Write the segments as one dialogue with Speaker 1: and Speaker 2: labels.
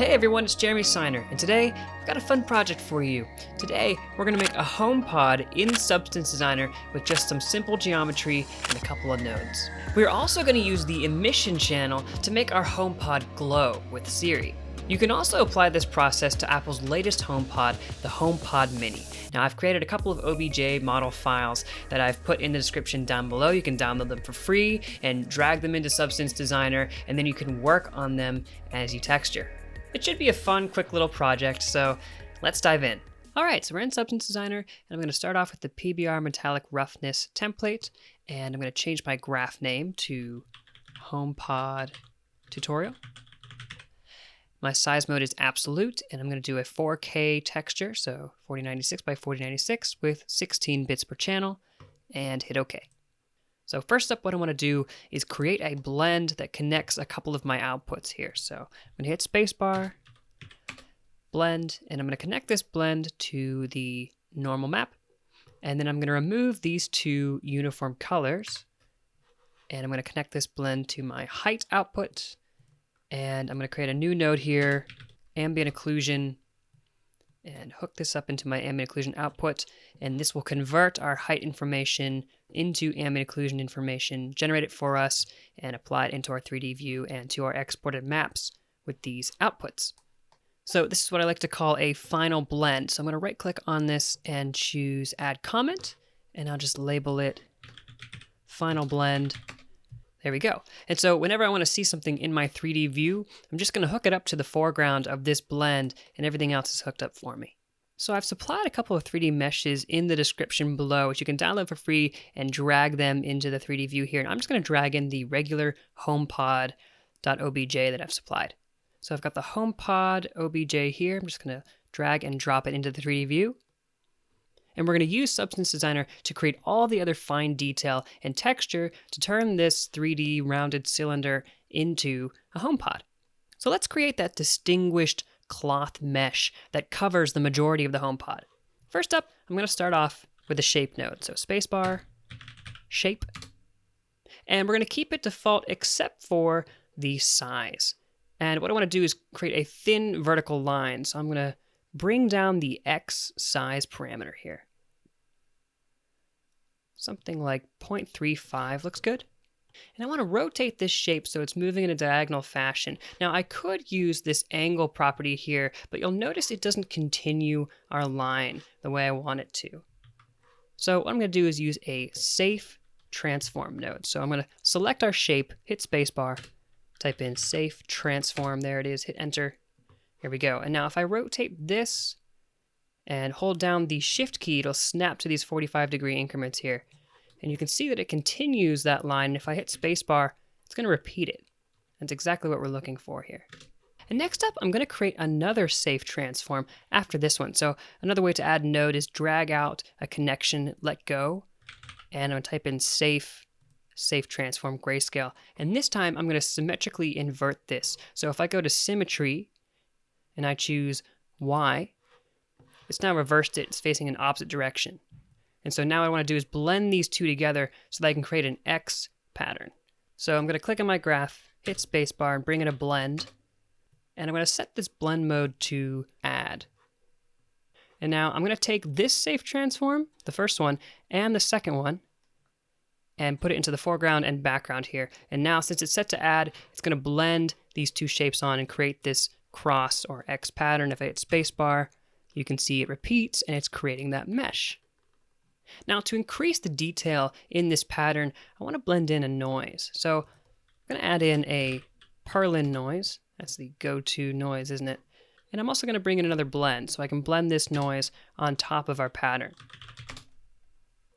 Speaker 1: Hey everyone, it's Jeremy Signer, and today I've got a fun project for you. Today we're going to make a HomePod in Substance Designer with just some simple geometry and a couple of nodes. We're also going to use the Emission channel to make our HomePod glow with Siri. You can also apply this process to Apple's latest HomePod, the HomePod Mini. Now I've created a couple of OBJ model files that I've put in the description down below. You can download them for free and drag them into Substance Designer, and then you can work on them as you texture. It should be a fun, quick little project, so let's dive in. All right, so we're in Substance Designer, and I'm going to start off with the PBR Metallic Roughness template, and I'm going to change my graph name to HomePod Tutorial. My size mode is absolute, and I'm going to do a 4K texture, so 4096 by 4096 with 16 bits per channel, and hit OK. So first up, what I want to do is create a blend that connects a couple of my outputs here. So I'm going to hit spacebar, blend, and I'm going to connect this blend to the normal map. And then I'm going to remove these two uniform colors. And I'm going to connect this blend to my height output. And I'm going to create a new node here, ambient occlusion, and hook this up into my ambient occlusion output. And this will convert our height information into ambient occlusion information, generate it for us, and apply it into our 3D view and to our exported maps with these outputs. So this is what I like to call a final blend. So I'm going to right click on this and choose add comment, and I'll just label it final blend. There we go. And so whenever I want to see something in my 3D view, I'm just going to hook it up to the foreground of this blend, and everything else is hooked up for me. So I've supplied a couple of 3D meshes in the description below, which you can download for free and drag them into the 3D view here. And I'm just going to drag in the regular HomePod.obj that I've supplied. So I've got the HomePod OBJ here. I'm just going to drag and drop it into the 3D view. And we're going to use Substance Designer to create all the other fine detail and texture to turn this 3D rounded cylinder into a HomePod. So let's create that distinguished cloth mesh that covers the majority of the HomePod. First up, I'm going to start off with the shape node. So spacebar, shape, and we're going to keep it default except for the size. And what I want to do is create a thin vertical line. So I'm going to bring down the X size parameter here. Something like 0.35 looks good. And I want to rotate this shape so it's moving in a diagonal fashion. Now I could use this angle property here, but you'll notice it doesn't continue our line the way I want it to. So what I'm going to do is use a safe transform node. So I'm going to select our shape, hit spacebar, type in safe transform, there it is, hit enter. Here we go. And now if I rotate this and hold down the shift key, it'll snap to these 45-degree increments here. And you can see that it continues that line. And if I hit spacebar, it's going to repeat it. That's exactly what we're looking for here. And next up, I'm going to create another safe transform after this one. So another way to add node is drag out a connection, let go. And I'm going to type in safe transform grayscale. And this time I'm going to symmetrically invert this. So if I go to symmetry and I choose Y, it's now reversed it. It's facing an opposite direction. And so now what I want to do is blend these two together so that I can create an X pattern. So I'm going to click on my graph, hit spacebar, and bring in a blend. And I'm going to set this blend mode to add. And now I'm going to take this safe transform, the first one, and the second one, and put it into the foreground and background here. And now since it's set to add, it's going to blend these two shapes on and create this cross or X pattern. If I hit spacebar, you can see it repeats and it's creating that mesh. Now to increase the detail in this pattern, I want to blend in a noise. So I'm going to add in a purlin noise. That's the go-to noise, isn't it? And I'm also going to bring in another blend so I can blend this noise on top of our pattern.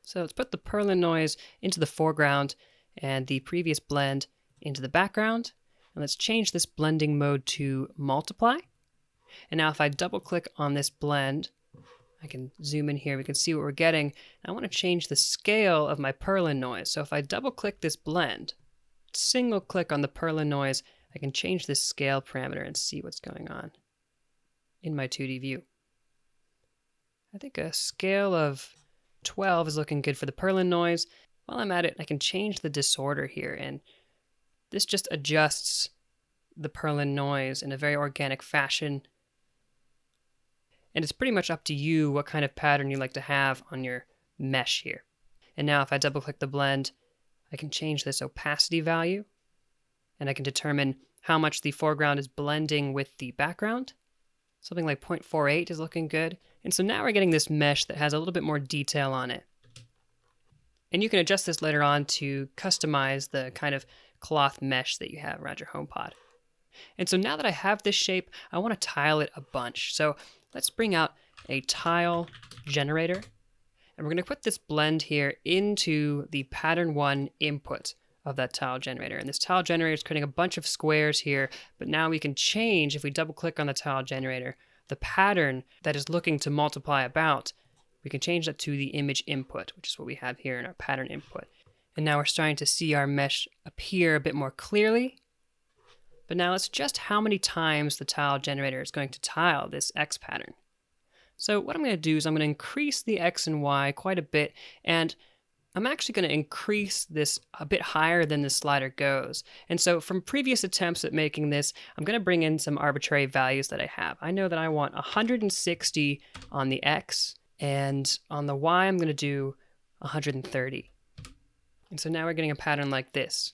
Speaker 1: So let's put the purlin noise into the foreground and the previous blend into the background. And let's change this blending mode to multiply. And now if I double click on this blend, I can zoom in here, we can see what we're getting. I want to change the scale of my purlin noise. So if I double click this blend, single click on the purlin noise, I can change this scale parameter and see what's going on in my 2D view. I think a scale of 12 is looking good for the purlin noise. While I'm at it, I can change the disorder here, and this just adjusts the purlin noise in a very organic fashion. And it's pretty much up to you what kind of pattern you like to have on your mesh here. And now if I double click the blend, I can change this opacity value, and I can determine how much the foreground is blending with the background. Something like 0.48 is looking good. And so now we're getting this mesh that has a little bit more detail on it. And you can adjust this later on to customize the kind of cloth mesh that you have around your HomePod. And so now that I have this shape, I want to tile it a bunch. So let's bring out a tile generator. And we're going to put this blend here into the pattern 1 input of that tile generator. And this tile generator is creating a bunch of squares here, but now we can change, if we double click on the tile generator, the pattern that is looking to multiply about. We can change that to the image input, which is what we have here in our pattern input. And now we're starting to see our mesh appear a bit more clearly. But now let's adjust how many times the tile generator is going to tile this X pattern. So what I'm going to do is I'm going to increase the X and Y quite a bit, and I'm actually going to increase this a bit higher than the slider goes. And so from previous attempts at making this, I'm going to bring in some arbitrary values that I have. I know that I want 160 on the X, and on the Y I'm going to do 130. And so now we're getting a pattern like this.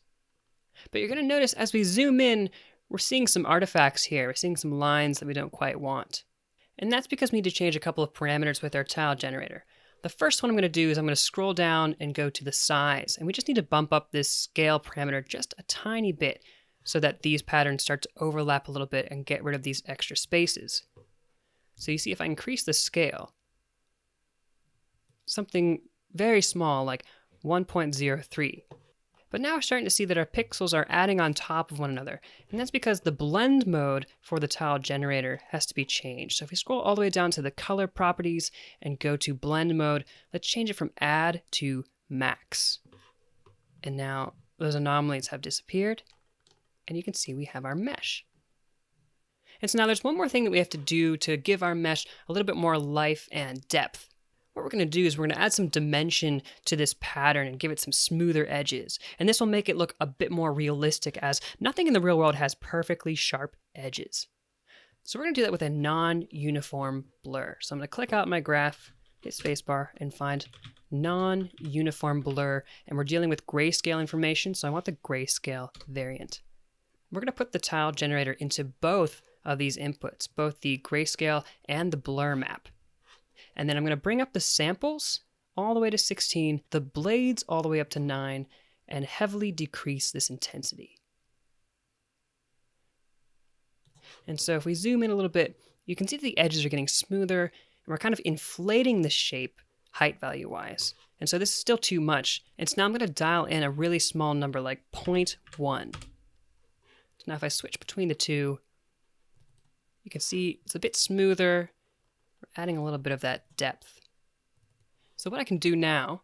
Speaker 1: But you're going to notice as we zoom in, we're seeing some artifacts here. We're seeing some lines that we don't quite want. And that's because we need to change a couple of parameters with our tile generator. The first one I'm going to do is I'm going to scroll down and go to the size. And we just need to bump up this scale parameter just a tiny bit so that these patterns start to overlap a little bit and get rid of these extra spaces. So you see if I increase the scale, something very small like 1.03. But now we're starting to see that our pixels are adding on top of one another. And that's because the blend mode for the tile generator has to be changed. So if we scroll all the way down to the color properties and go to blend mode, let's change it from add to max. And now those anomalies have disappeared. And you can see we have our mesh. And so now there's one more thing that we have to do to give our mesh a little bit more life and depth. What we're going to do is we're going to add some dimension to this pattern and give it some smoother edges. And this will make it look a bit more realistic, as nothing in the real world has perfectly sharp edges. So we're going to do that with a non-uniform blur. So I'm going to click out my graph, hit spacebar, and find non-uniform blur. And we're dealing with grayscale information, so I want the grayscale variant. We're going to put the tile generator into both of these inputs, both the grayscale and the blur map. And then I'm going to bring up the samples all the way to 16, the blades all the way up to 9, and heavily decrease this intensity. And so if we zoom in a little bit, you can see that the edges are getting smoother, and we're kind of inflating the shape height value-wise. And so this is still too much. And so now I'm going to dial in a really small number like 0.1. So now if I switch between the two, you can see it's a bit smoother. We're adding a little bit of that depth. So what I can do now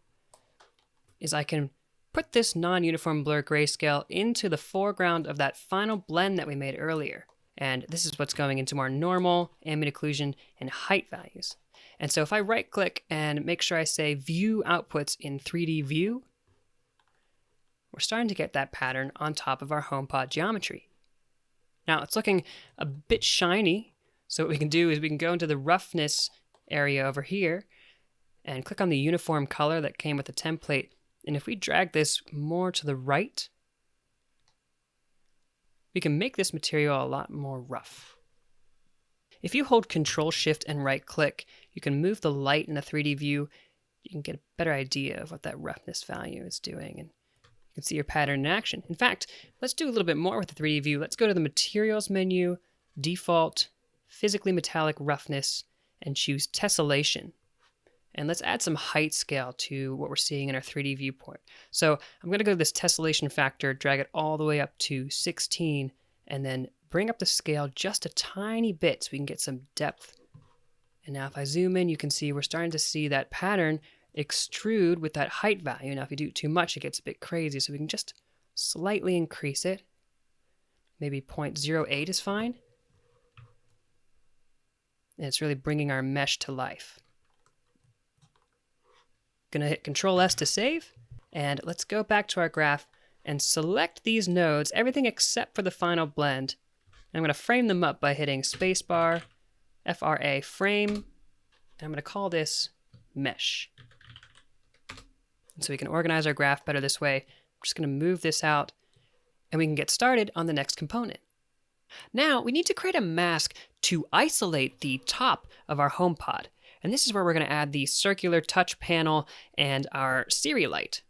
Speaker 1: is I can put this non-uniform blur grayscale into the foreground of that final blend that we made earlier. And this is what's going into our normal, ambient occlusion, and height values. And so if I right click and make sure I say view outputs in 3D view, we're starting to get that pattern on top of our HomePod geometry. Now it's looking a bit shiny. So what we can do is we can go into the roughness area over here and click on the uniform color that came with the template. And if we drag this more to the right, we can make this material a lot more rough. If you hold Control Shift and right click, you can move the light in the 3D view. You can get a better idea of what that roughness value is doing. And you can see your pattern in action. In fact, let's do a little bit more with the 3D view. Let's go to the materials menu, default, physically metallic roughness, and choose tessellation. And let's add some height scale to what we're seeing in our 3D viewport. So I'm going to go to this tessellation factor, drag it all the way up to 16, and then bring up the scale just a tiny bit so we can get some depth. And now if I zoom in, you can see we're starting to see that pattern extrude with that height value. Now if you do it too much, it gets a bit crazy, so we can just slightly increase it. Maybe 0.08 is fine. And it's really bringing our mesh to life. Gonna hit Control S to save, and let's go back to our graph and select these nodes, everything except for the final blend, I'm going to frame them up by hitting spacebar, FRA frame, and I'm going to call this mesh. And so we can organize our graph better this way. I'm just going to move this out, and we can get started on the next component. Now, we need to create a mask to isolate the top of our HomePod. And this is where we're going to add the circular touch panel and our Siri light.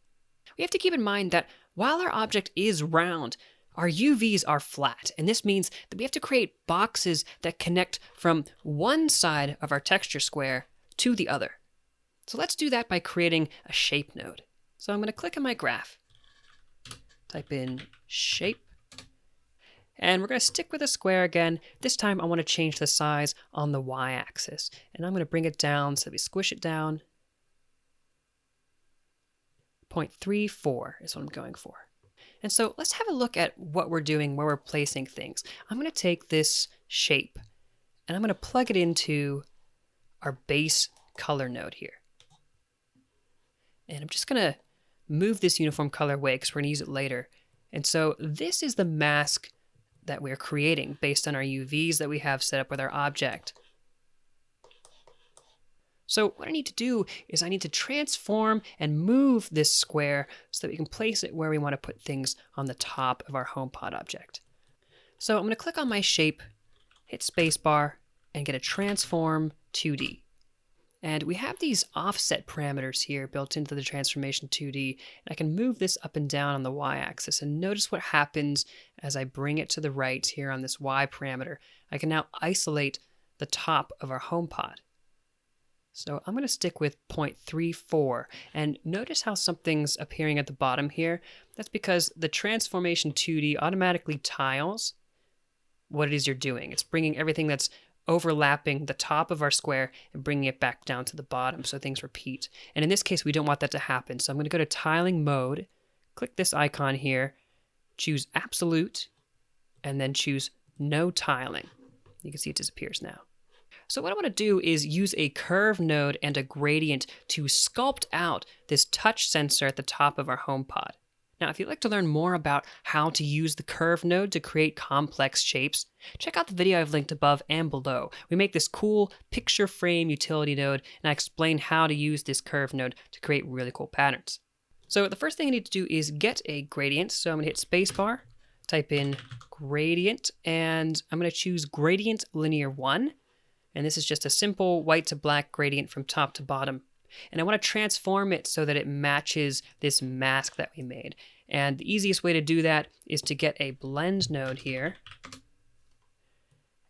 Speaker 1: We have to keep in mind that while our object is round, our UVs are flat, and this means that we have to create boxes that connect from one side of our texture square to the other. So let's do that by creating a shape node. So I'm going to click on my graph, type in shape, and we're going to stick with a square again. This time I want to change the size on the y-axis, and I'm going to bring it down so we squish it down. 0.34 is what I'm going for. And so let's have a look at what we're doing, where we're placing things. I'm going to take this shape and I'm going to plug it into our base color node here. And I'm just going to move this uniform color away because we're going to use it later. And so this is the mask that we're creating based on our UVs that we have set up with our object. So what I need to do is I need to transform and move this square so that we can place it where we want to put things on the top of our HomePod object. So I'm going to click on my shape, hit spacebar, and get a transform 2D. And we have these offset parameters here built into the transformation 2D, and I can move this up and down on the y-axis, and notice what happens as I bring it to the right here on this y parameter. I can now isolate the top of our HomePod. So I'm going to stick with 0.34, and notice how something's appearing at the bottom here. That's because the transformation 2D automatically tiles what it is you're doing. It's bringing everything that's overlapping the top of our square and bringing it back down to the bottom so things repeat. And in this case, we don't want that to happen. So I'm going to go to tiling mode, click this icon here, choose absolute, and then choose no tiling. You can see it disappears now. So what I want to do is use a curve node and a gradient to sculpt out this touch sensor at the top of our HomePod. Now, if you'd like to learn more about how to use the curve node to create complex shapes, check out the video I've linked above and below. We make this cool picture frame utility node, and I explain how to use this curve node to create really cool patterns. So the first thing I need to do is get a gradient. So I'm going to hit spacebar, type in gradient, and I'm going to choose gradient linear 1. And this is just a simple white to black gradient from top to bottom. And I want to transform it so that it matches this mask that we made. And the easiest way to do that is to get a blend node here.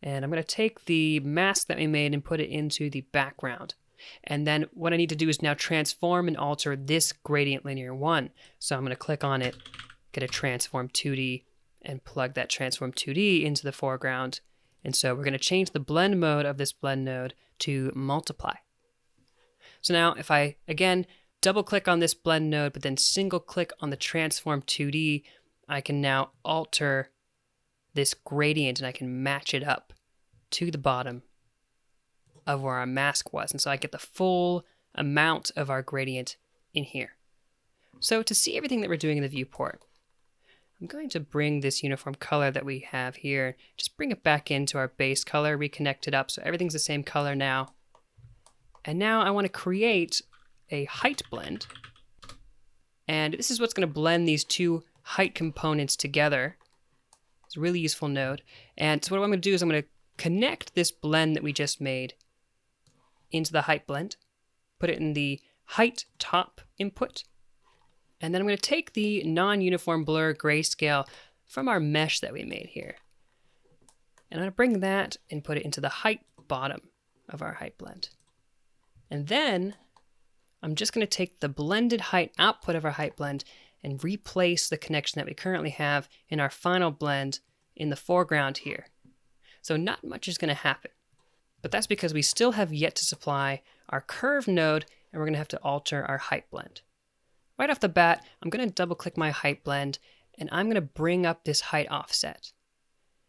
Speaker 1: And I'm going to take the mask that we made and put it into the background. And then what I need to do is now transform and alter this gradient linear 1. So I'm going to click on it, get a transform 2D, and plug that transform 2D into the foreground. And so we're going to change the blend mode of this blend node to multiply. So now if I, again, double click on this blend node, but then single click on the transform 2D, I can now alter this gradient and I can match it up to the bottom of where our mask was. And so I get the full amount of our gradient in here. So to see everything that we're doing in the viewport, I'm going to bring this uniform color that we have here, just bring it back into our base color, reconnect it up so everything's the same color now. And now I want to create a height blend. And this is what's going to blend these two height components together. It's a really useful node. And so what I'm going to do is I'm going to connect this blend that we just made into the height blend, put it in the height top input. And then I'm going to take the non-uniform blur grayscale from our mesh that we made here. And I'm going to bring that and put it into the height bottom of our height blend. And then I'm just going to take the blended height output of our height blend and replace the connection that we currently have in our final blend in the foreground here. So not much is going to happen, but that's because we still have yet to supply our curve node, and we're going to have to alter our height blend. Right off the bat, I'm going to double click my height blend, and I'm going to bring up this height offset.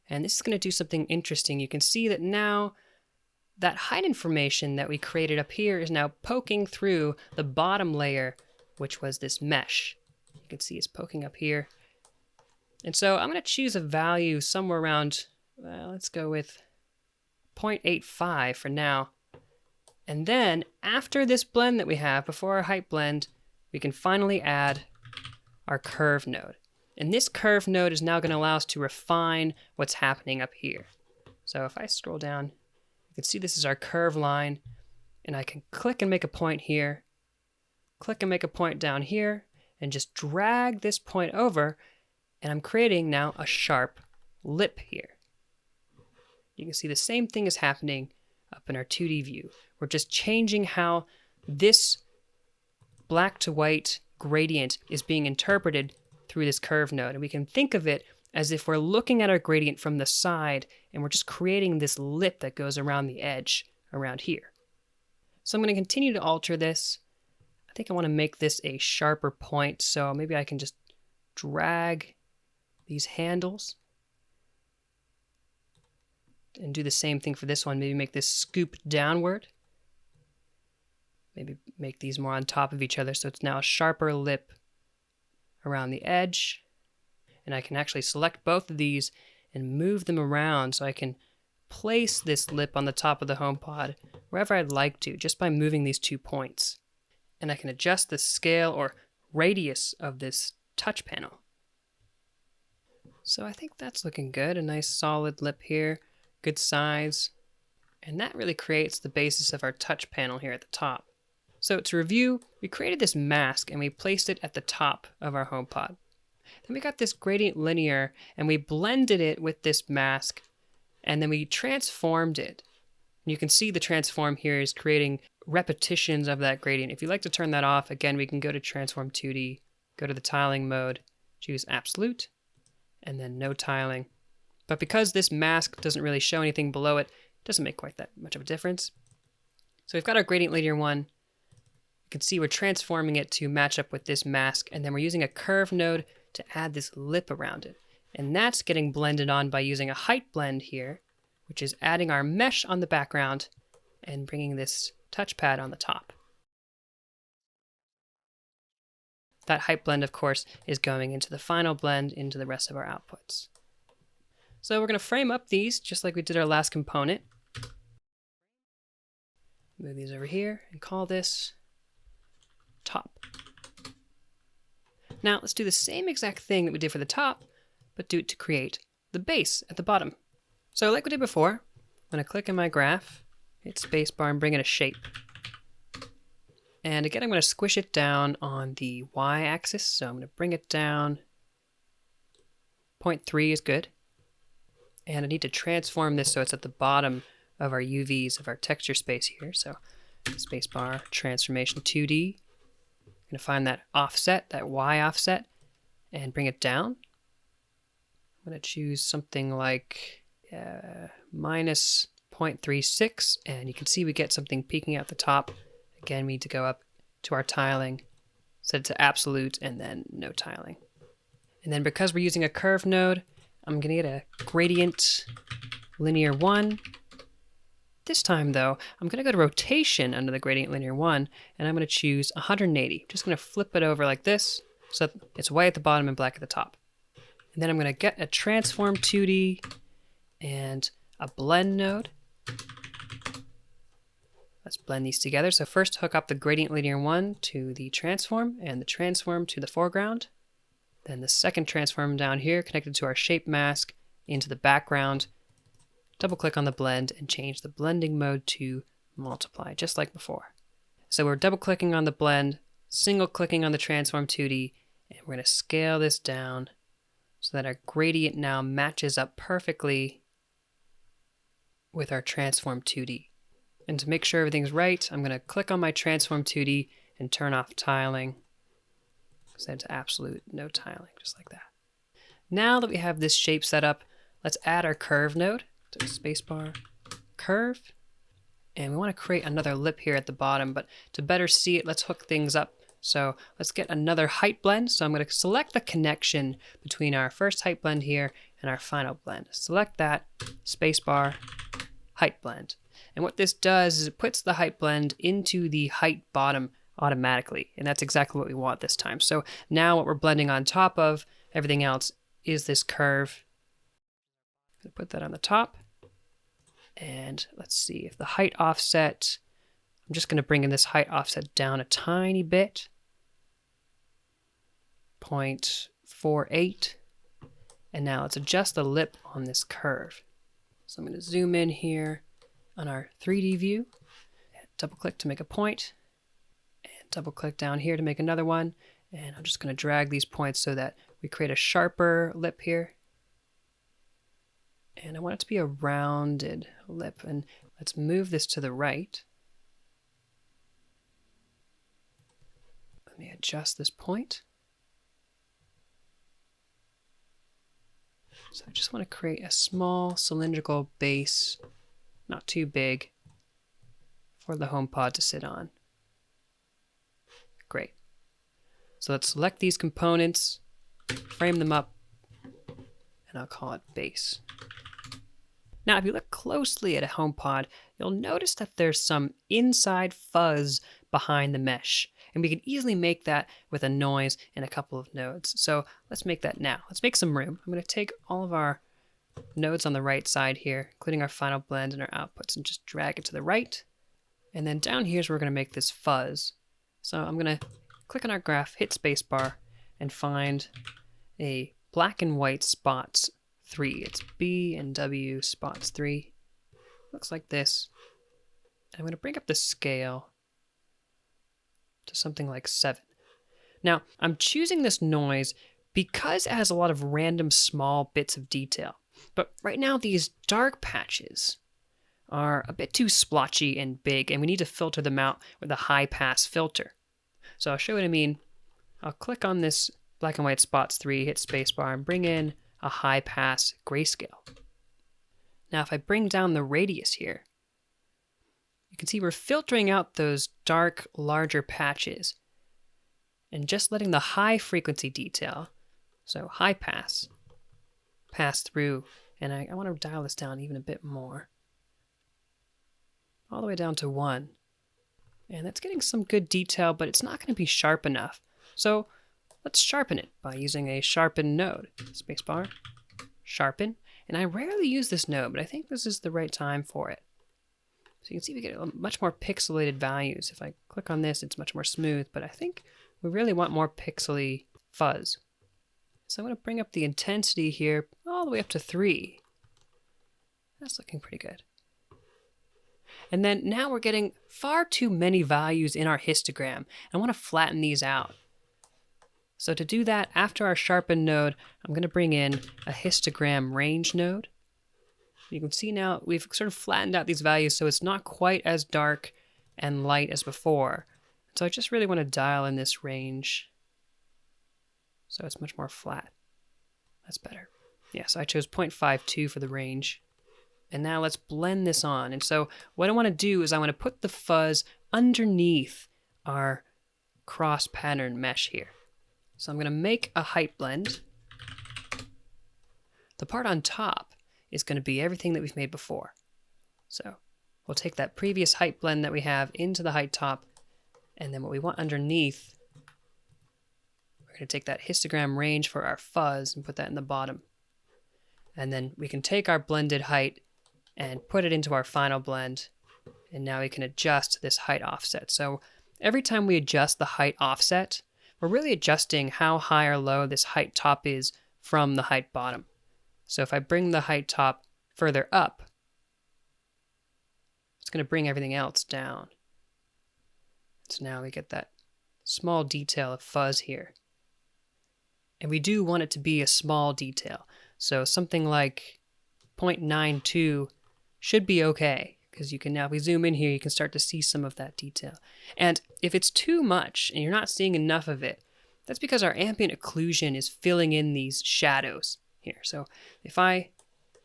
Speaker 1: And this is going to do something interesting. You can see that now that height information that we created up here is now poking through the bottom layer, which was this mesh. You can see it's poking up here. And so I'm going to choose a value somewhere around let's go with 0.85 for now. And then after this blend that we have, before our height blend, we can finally add our curve node. And this curve node is now going to allow us to refine what's happening up here. So if I scroll down, you can see this is our curve line, and I can click and make a point here, click and make a point down here, and just drag this point over, and I'm creating now a sharp lip here. You can see the same thing is happening up in our 2D view. We're just changing how this black to white gradient is being interpreted through this curve node. And we can think of it as if we're looking at our gradient from the side and we're just creating this lip that goes around the edge around here. So I'm going to continue to alter this. I think I want to make this a sharper point, so maybe I can just drag these handles and do the same thing for this one. Maybe make this scoop downward. Maybe make these more on top of each other so it's now a sharper lip around the edge. And I can actually select both of these and move them around so I can place this lip on the top of the HomePod wherever I'd like to, just by moving these 2 points. And I can adjust the scale or radius of this touch panel. So I think that's looking good. A nice solid lip here, good size. And that really creates the basis of our touch panel here at the top. So to review, we created this mask and we placed it at the top of our HomePod. Then we got this gradient linear and we blended it with this mask, and then we transformed it. You can see the transform here is creating repetitions of that gradient. If you'd like to turn that off, again, we can go to Transform 2D, go to the tiling mode, choose Absolute, and then no tiling. But because this mask doesn't really show anything below it, it doesn't make quite that much of a difference. So we've got our gradient linear one. You can see we're transforming it to match up with this mask, and then we're using a curve node to add this lip around it. And that's getting blended on by using a height blend here, which is adding our mesh on the background and bringing this touchpad on the top. That height blend, of course, is going into the final blend into the rest of our outputs. So we're going to frame up these just like we did our last component. Move these over here and call this top. Now let's do the same exact thing that we did for the top, but do it to create the base at the bottom. So like we did before, I'm going to click in my graph, hit spacebar and bring in a shape. And again, I'm going to squish it down on the y-axis, so I'm going to bring it down. 0.3 is good. And I need to transform this so it's at the bottom of our UVs of our texture space here. So spacebar, transformation 2D. I'm going to find that offset, that Y offset, and bring it down. I'm going to choose something like minus 0.36, and you can see we get something peeking out the top. Again, we need to go up to our tiling, set it to absolute, and then no tiling. And then because we're using a curve node, I'm going to get a gradient linear 1. This time, though, I'm going to go to rotation under the gradient linear 1, and I'm going to choose 180. Just going to flip it over like this, so it's white at the bottom and black at the top. And then I'm going to get a transform 2D and a blend node. Let's blend these together. So first hook up the gradient linear 1 to the transform and the transform to the foreground. Then the second transform down here connected to our shape mask into the background. Double click on the blend and change the blending mode to multiply, just like before. So we're double clicking on the blend, single clicking on the transform 2D, and we're going to scale this down so that our gradient now matches up perfectly with our transform 2D. And to make sure everything's right, I'm going to click on my transform 2D and turn off tiling. Set it to absolute, no tiling, just like that. Now that we have this shape set up, let's add our curve node. So spacebar, curve, and we want to create another lip here at the bottom, but to better see it, let's hook things up. So let's get another height blend. So I'm going to select the connection between our first height blend here and our final blend. Select that, spacebar, height blend. And what this does is it puts the height blend into the height bottom automatically, and that's exactly what we want this time. So now what we're blending on top of everything else is this curve I'm going to put that on the top. And let's see if the height offset, I'm just going to bring in this height offset down a tiny bit. 0.48. And now let's adjust the lip on this curve. So I'm going to zoom in here on our 3D view, double click to make a point, and double click down here to make another one. And I'm just going to drag these points so that we create a sharper lip here. And I want it to be a rounded lip. And let's move this to the right. Let me adjust this point. So I just want to create a small cylindrical base, not too big, for the HomePod to sit on. Great. So let's select these components, frame them up, and I'll call it base. Now, if you look closely at a HomePod, you'll notice that there's some inside fuzz behind the mesh. And we can easily make that with a noise and a couple of nodes. So let's make that now. Let's make some room. I'm going to take all of our nodes on the right side here, including our final blend and our outputs, and just drag it to the right. And then down here is where we're going to make this fuzz. So I'm going to click on our graph, hit spacebar, and find a black and white spots 3. It's B and W spots 3. Looks like this. I'm going to bring up the scale to something like 7. Now, I'm choosing this noise because it has a lot of random small bits of detail. But right now, these dark patches are a bit too splotchy and big, and we need to filter them out with a high pass filter. So I'll show you what I mean. I'll click on this black and white spots 3, hit spacebar, and bring in a high pass grayscale. Now, if I bring down the radius here, you can see we're filtering out those dark, larger patches and just letting the high frequency detail, so high pass through. And I want to dial this down even a bit more, all the way down to 1. And that's getting some good detail, but it's not going to be sharp enough. So let's sharpen it by using a sharpen node. Spacebar, sharpen. And I rarely use this node, but I think this is the right time for it. So you can see we get much more pixelated values. If I click on this, it's much more smooth, but I think we really want more pixely fuzz. So I'm going to bring up the intensity here all the way up to 3. That's looking pretty good. And then now we're getting far too many values in our histogram. I want to flatten these out. So to do that, after our sharpen node, I'm going to bring in a histogram range node. You can see now we've sort of flattened out these values so it's not quite as dark and light as before. So I just really want to dial in this range so it's much more flat. That's better. Yeah, so I chose 0.52 for the range. And now let's blend this on. And so what I want to do is I want to put the fuzz underneath our cross pattern mesh here. So I'm going to make a height blend. The part on top is going to be everything that we've made before. So we'll take that previous height blend that we have into the height top, and then what we want underneath, we're going to take that histogram range for our fuzz and put that in the bottom. And then we can take our blended height and put it into our final blend, and now we can adjust this height offset. So every time we adjust the height offset, we're really adjusting how high or low this height top is from the height bottom. So if I bring the height top further up, it's going to bring everything else down. So now we get that small detail of fuzz here. And we do want it to be a small detail. So something like 0.92 should be okay, because you can now, if we zoom in here, you can start to see some of that detail. And if it's too much and you're not seeing enough of it, that's because our ambient occlusion is filling in these shadows here. So if I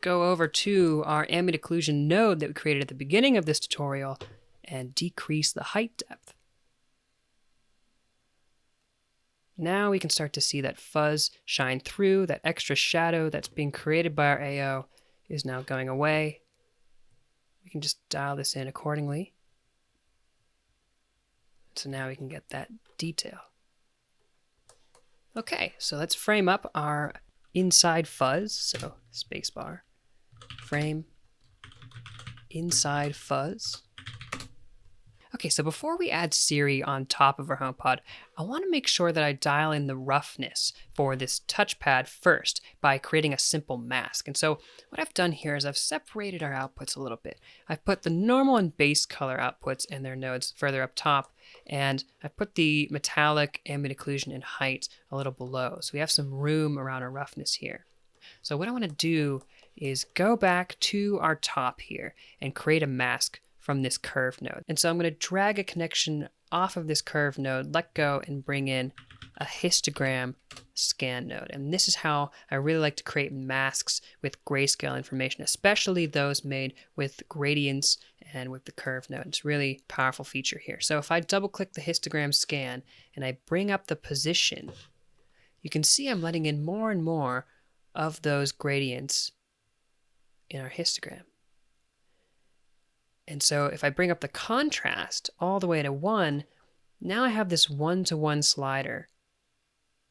Speaker 1: go over to our ambient occlusion node that we created at the beginning of this tutorial and decrease the height depth, now we can start to see that fuzz shine through. That extra shadow that's being created by our AO is now going away. We can just dial this in accordingly. So now we can get that detail. Okay, so let's frame up our inside fuzz. So spacebar, frame inside Fuzz. Okay, so before we add Siri on top of our HomePod, I want to make sure that I dial in the roughness for this touchpad first by creating a simple mask. And so what I've done here is I've separated our outputs a little bit. I've put the normal and base color outputs and their nodes further up top, and I've put the metallic, ambient occlusion, and height a little below. So we have some room around our roughness here. So what I want to do is go back to our top here and create a mask from this curve node. And so I'm going to drag a connection off of this curve node, let go, and bring in a histogram scan node. And this is how I really like to create masks with grayscale information, especially those made with gradients and with the curve node. It's a really powerful feature here. So if I double click the histogram scan and I bring up the position, you can see I'm letting in more and more of those gradients in our histogram. And so if I bring up the contrast all the way to 1, now I have this 1-to-1 slider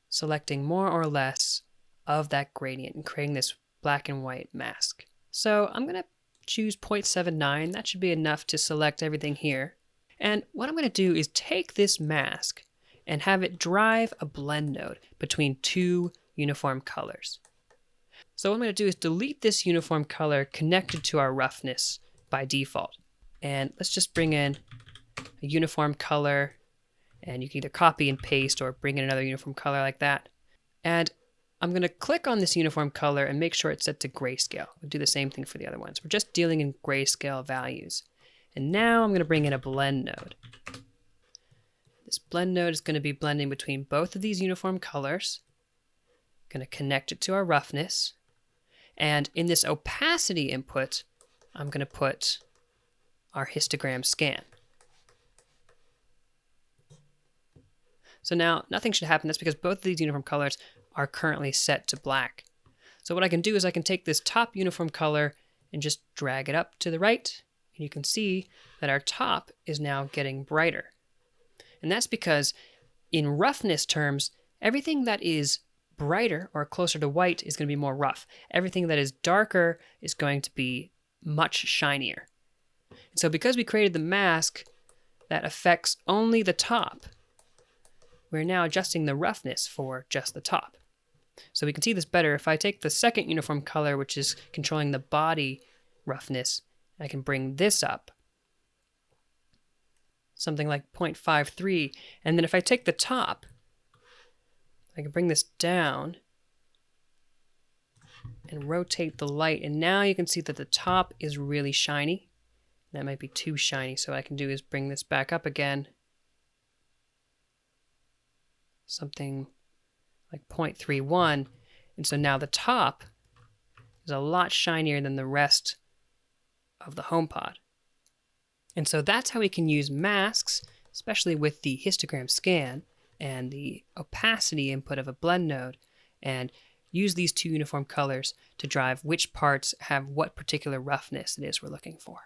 Speaker 1: selecting more or less of that gradient and creating this black and white mask. So I'm going to choose 0.79. That should be enough to select everything here. And what I'm going to do is take this mask and have it drive a blend node between two uniform colors. So what I'm going to do is delete this uniform color connected to our roughness by default. And let's just bring in a uniform color, and you can either copy and paste or bring in another uniform color like that. And I'm going to click on this uniform color and make sure it's set to grayscale. We'll do the same thing for the other ones. We're just dealing in grayscale values. And now I'm going to bring in a blend node. This blend node is going to be blending between both of these uniform colors. I'm going to connect it to our roughness. And in this opacity input, I'm going to put our histogram scan. So now nothing should happen. That's because both of these uniform colors are currently set to black. So what I can do is I can take this top uniform color and just drag it up to the right. And you can see that our top is now getting brighter. And that's because in roughness terms, everything that is brighter or closer to white is going to be more rough. Everything that is darker is going to be much shinier. And so because we created the mask that affects only the top, we're now adjusting the roughness for just the top. So we can see this better if I take the second uniform color, which is controlling the body roughness, I can bring this up, something like 0.53. And then if I take the top, I can bring this down and rotate the light. And now you can see that the top is really shiny. That might be too shiny. So what I can do is bring this back up again. Something like 0.31. And so now the top is a lot shinier than the rest of the HomePod. And so that's how we can use masks, especially with the histogram scan and the opacity input of a blend node, and use these two uniform colors to drive which parts have what particular roughness it is we're looking for.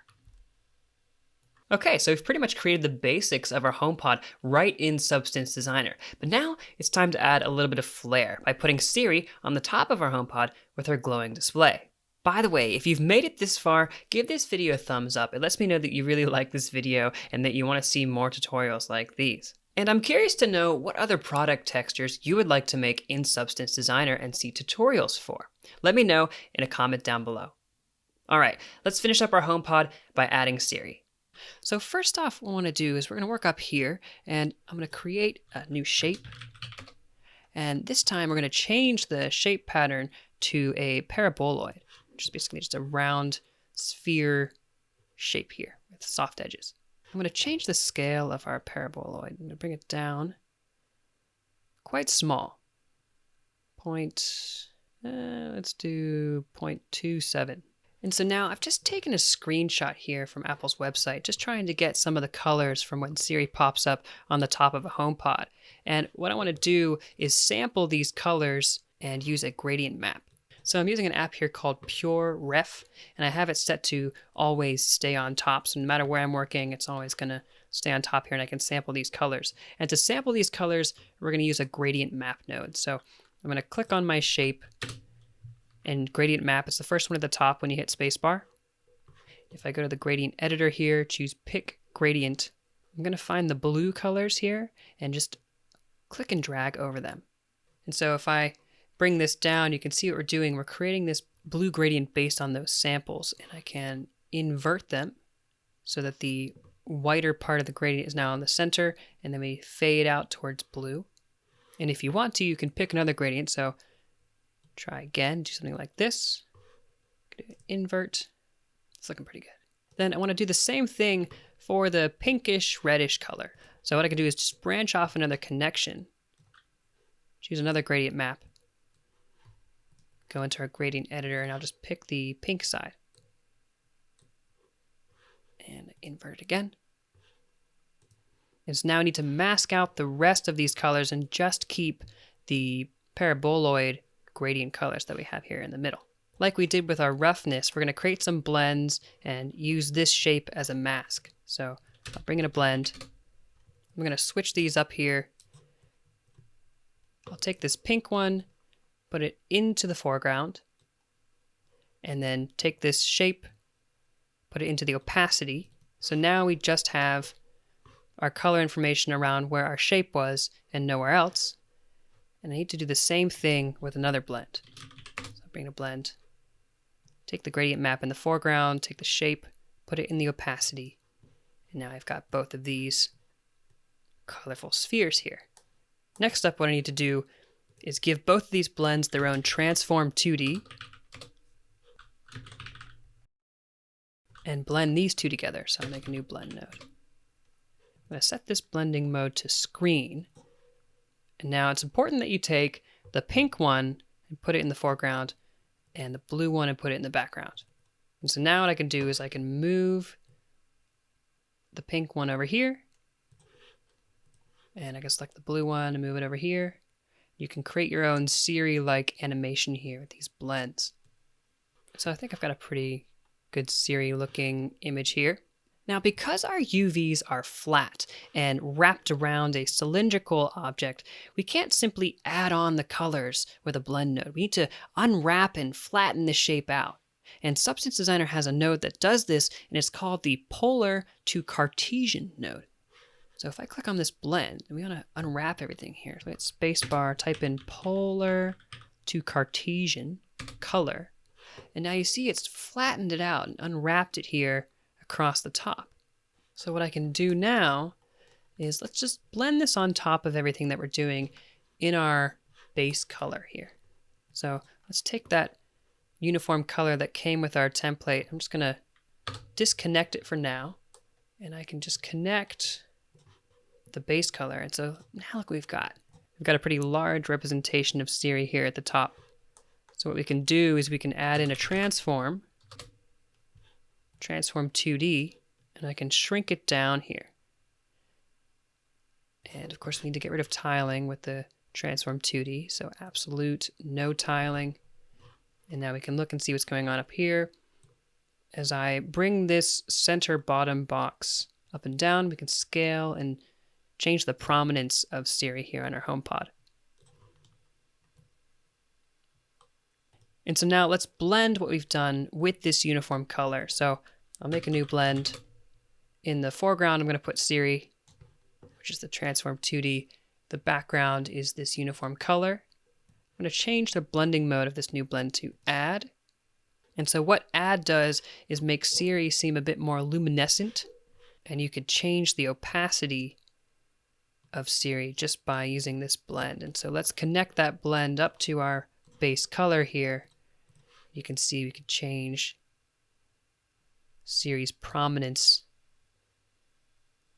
Speaker 1: Okay, so we've pretty much created the basics of our HomePod right in Substance Designer. But now it's time to add a little bit of flair by putting Siri on the top of our HomePod with her glowing display. By the way, if you've made it this far, give this video a thumbs up. It lets me know that you really like this video and that you want to see more tutorials like these. And I'm curious to know what other product textures you would like to make in Substance Designer and see tutorials for. Let me know in a comment down below. All right, let's finish up our HomePod by adding Siri. So first off, what I want to do is we're going to work up here, and I'm going to create a new shape. And this time we're going to change the shape pattern to a paraboloid, which is basically just a round sphere shape here with soft edges. I'm going to change the scale of our paraboloid. I'm going to bring it down quite small. Let's do 0.27. And so now I've just taken a screenshot here from Apple's website, just trying to get some of the colors from when Siri pops up on the top of a HomePod. And what I want to do is sample these colors and use a gradient map. So I'm using an app here called Pure Ref, and I have it set to always stay on top. So no matter where I'm working, it's always going to stay on top here, and I can sample these colors. And to sample these colors, we're going to use a gradient map node. So I'm going to click on my shape, And gradient map is the first one at the top when you hit spacebar. If I go to the gradient editor here, choose pick gradient, I'm going to find the blue colors here and just click and drag over them. And so if I bring this down, you can see what we're doing. We're creating this blue gradient based on those samples, and I can invert them so that the whiter part of the gradient is now in the center, and then we fade out towards blue. And if you want to, you can pick another gradient. So try again, do something like this. Invert. It's looking pretty good. Then I want to do the same thing for the pinkish reddish color. So what I can do is just branch off another connection. Choose another gradient map. Go into our gradient editor, and I'll just pick the pink side. And invert it again. And so now I need to mask out the rest of these colors and just keep the paraboloid gradient colors that we have here in the middle. Like we did with our roughness, we're going to create some blends and use this shape as a mask. So I'll bring in a blend. I'm going to switch these up here. I'll take this pink one, put it into the foreground, and then take this shape, put it into the opacity. So now we just have our color information around where our shape was and nowhere else. And I need to do the same thing with another blend. So I'll bring a blend, take the gradient map in the foreground, take the shape, put it in the opacity. And now I've got both of these colorful spheres here. Next up, what I need to do is give both of these blends their own transform 2D and blend these two together. So I'll make a new blend node. I'm going to set this blending mode to screen. And now it's important that you take the pink one and put it in the foreground and the blue one and put it in the background. And so now what I can do is I can move the pink one over here. And I can select the blue one and move it over here. You can create your own Siri-like animation here with these blends. So I think I've got a pretty good Siri-looking image here. Now, because our UVs are flat and wrapped around a cylindrical object, we can't simply add on the colors with a blend node. We need to unwrap and flatten the shape out. And Substance Designer has a node that does this, and it's called the Polar to Cartesian node. So if I click on this blend, and we want to unwrap everything here. So hit spacebar, type in Polar to Cartesian color. And now you see it's flattened it out and unwrapped it here across the top. So what I can do now is let's just blend this on top of everything that we're doing in our base color here. So let's take that uniform color that came with our template. I'm just going to disconnect it for now, and I can just connect the base color. And so now look what we've got a pretty large representation of Siri here at the top. So what we can do is we can add in a transform 2D, and I can shrink it down here. And of course we need to get rid of tiling with the transform 2D, so absolute no tiling. And now we can look and see what's going on up here. As I bring this center bottom box up and down, we can scale and change the prominence of Siri here on our HomePod. And so now let's blend what we've done with this uniform color. So I'll make a new blend. In the foreground, I'm going to put Siri, which is the transform 2D. The background is this uniform color. I'm going to change the blending mode of this new blend to add. And so what add does is make Siri seem a bit more luminescent, and you could change the opacity of Siri just by using this blend. And so let's connect that blend up to our base color here. You can see we could change Siri's prominence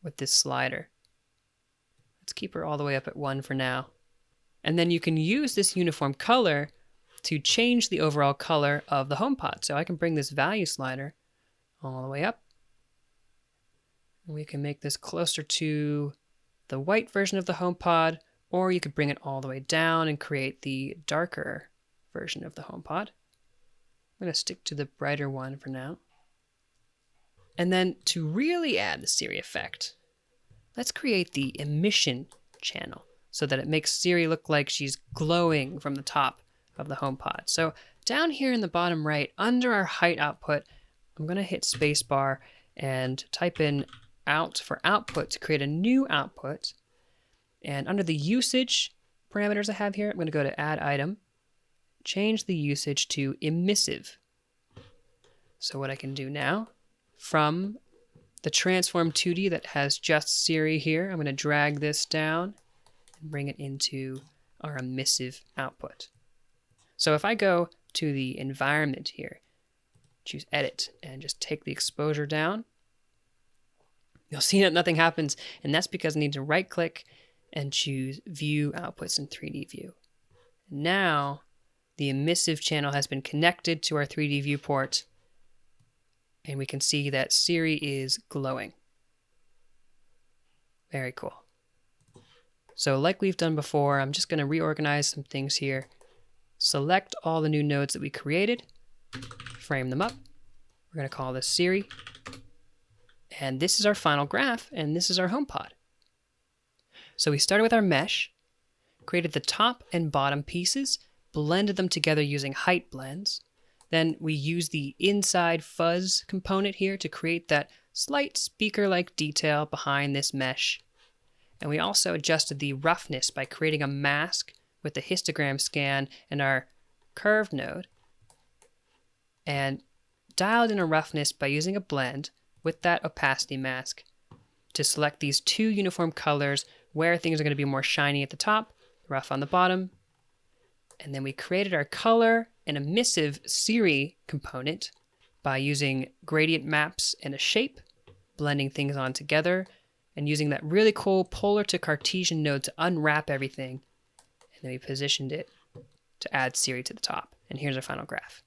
Speaker 1: with this slider. Let's keep her all the way up at 1 for now. And then you can use this uniform color to change the overall color of the HomePod. So I can bring this value slider all the way up. And we can make this closer to the white version of the HomePod, or you could bring it all the way down and create the darker version of the HomePod. I'm going to stick to the brighter one for now. And then to really add the Siri effect, let's create the Emission channel so that it makes Siri look like she's glowing from the top of the HomePod. So to down here in the bottom right, under our height output, I'm going to hit spacebar and type in out for output to create a new output. And under the usage parameters I have here, I'm going to go to add item, change the usage to emissive. So what I can do now, from the transform 2D that has just Siri here, I'm going to drag this down and bring it into our emissive output. So if I go to the environment here, choose edit, and just take the exposure down, you'll see that nothing happens, and that's because I need to right click and choose view outputs in 3D view. Now the emissive channel has been connected to our 3D viewport, and we can see that Siri is glowing. Very cool. So like we've done before, I'm just going to reorganize some things here. Select all the new nodes that we created, frame them up. We're going to call this Siri. And this is our final graph, and this is our HomePod. So we started with our mesh, created the top and bottom pieces, blended them together using height blends. Then we used the inside fuzz component here to create that slight speaker-like detail behind this mesh. And we also adjusted the roughness by creating a mask with the histogram scan and our curved node, and dialed in a roughness by using a blend with that opacity mask to select these two uniform colors where things are going to be more shiny at the top, rough on the bottom. And then we created our color and emissive Siri component by using gradient maps and a shape, blending things on together, and using that really cool polar to Cartesian node to unwrap everything. And then we positioned it to add Siri to the top. And here's our final graph.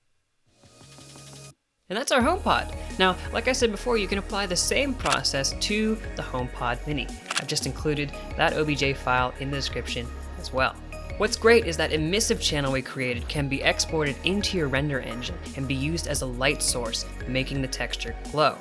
Speaker 1: And that's our HomePod. Now, like I said before, you can apply the same process to the HomePod Mini. I've just included that OBJ file in the description as well. What's great is that emissive channel we created can be exported into your render engine and be used as a light source, making the texture glow.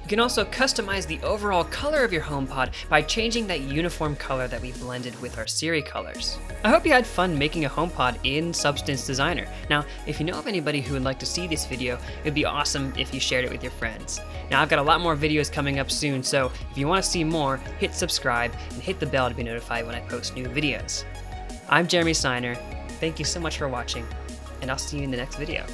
Speaker 1: You can also customize the overall color of your HomePod by changing that uniform color that we blended with our Siri colors. I hope you had fun making a HomePod in Substance Designer. Now, if you know of anybody who would like to see this video, it'd be awesome if you shared it with your friends. Now, I've got a lot more videos coming up soon, so if you want to see more, hit subscribe and hit the bell to be notified when I post new videos. I'm Jeremy Steiner. Thank you so much for watching, and I'll see you in the next video.